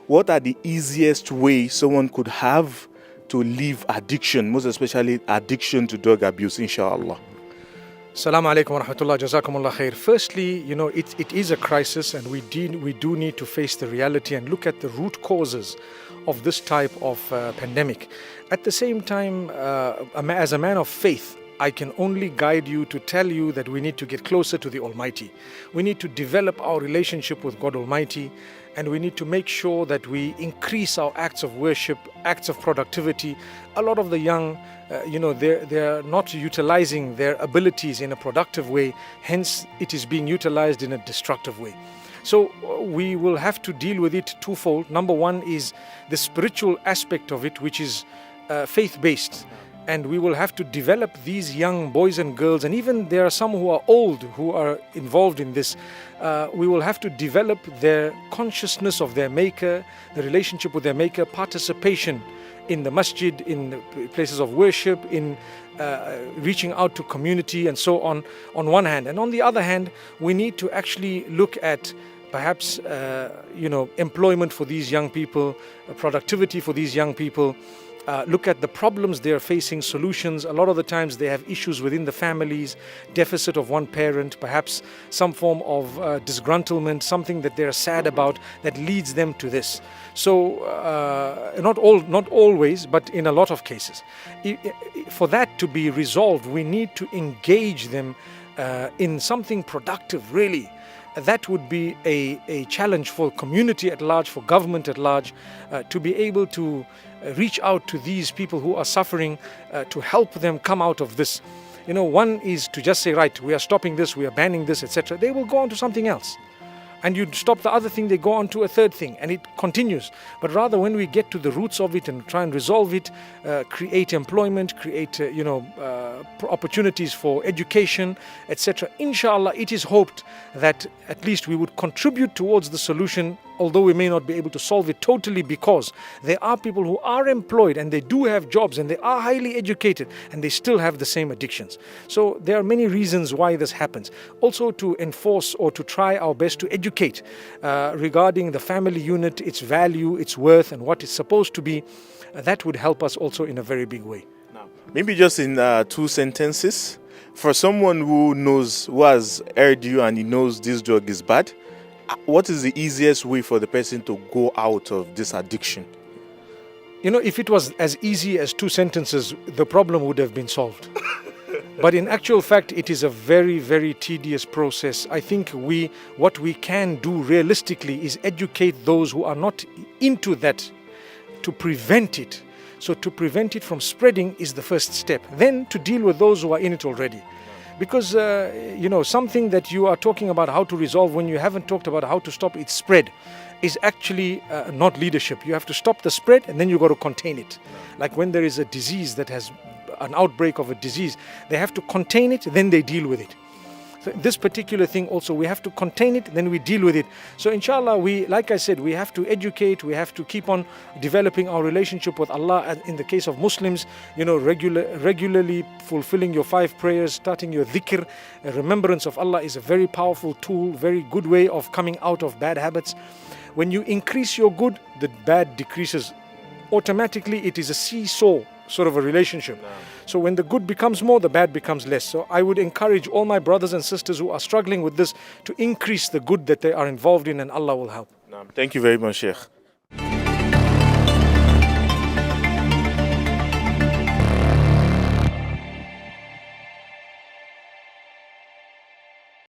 what are the easiest ways someone could have to leave addiction, most especially addiction to drug abuse, inshallah? Assalamu alaikum wa rahmatullah, jazakumullah khair. Firstly, it is a crisis, and we do need to face the reality and look at the root causes of this type of pandemic. At the same time, as a man of faith, I can only guide you to tell you that we need to get closer to the Almighty. We need to develop our relationship with God Almighty, and we need to make sure that we increase our acts of worship, acts of productivity. A lot of the young, they're not utilizing their abilities in a productive way, hence it is being utilized in a destructive way. So we will have to deal with it twofold. Number one is the spiritual aspect of it, which is faith-based. And we will have to develop these young boys and girls, and even there are some who are old who are involved in this. We will have to develop their consciousness of their Maker, the relationship with their Maker, participation in the masjid, in places of worship, in reaching out to community and so on one hand. And on the other hand, we need to actually look at perhaps employment for these young people, productivity for these young people. Look at the problems they are facing, solutions. A lot of the times they have issues within the families, deficit of one parent, perhaps some form of disgruntlement, something that they're sad about that leads them to this. So not always, but in a lot of cases. For that to be resolved, we need to engage them in something productive, really. That would be a challenge for community at large, for government at large, to be able to reach out to these people who are suffering, to help them come out of this. One is to just say, right, we are stopping this, we are banning this, etc. They will go on to something else. And you stop the other thing, they go on to a third thing, and it continues. But rather, when we get to the roots of it and try and resolve it, create employment, create opportunities for education, etc. Inshallah, it is hoped that at least we would contribute towards the solution, although we may not be able to solve it totally, because there are people who are employed and they do have jobs and they are highly educated and they still have the same addictions. So there are many reasons why this happens. Also, to enforce or to try our best to educate regarding the family unit, its value, its worth, and what it's supposed to be. That would help us also in a very big way. Maybe just in 2 sentences, for someone who has heard you and he knows this drug is bad, what is the easiest way for the person to go out of this addiction? If it was as easy as 2 sentences, the problem would have been solved. But in actual fact, it is a very, very tedious process. I think what we can do realistically is educate those who are not into that to prevent it. So to prevent it from spreading is the first step. Then to deal with those who are in it already. Because, something that you are talking about how to resolve when you haven't talked about how to stop its spread is actually not leadership. You have to stop the spread and then you got to contain it. Like when there is a disease that has an outbreak of a disease, they have to contain it, then they deal with it. So this particular thing also, we have to contain it, then we deal with it. So inshallah, like I said, we have to educate, we have to keep on developing our relationship with Allah. In the case of Muslims, regularly fulfilling your 5 prayers, starting your dhikr, remembrance of Allah is a very powerful tool, very good way of coming out of bad habits. When you increase your good, the bad decreases. Automatically, it is a seesaw sort of a relationship. So when the good becomes more, the bad becomes less. So I would encourage all my brothers and sisters who are struggling with this to increase the good that they are involved in, and Allah will help. Thank you very much, Sheikh.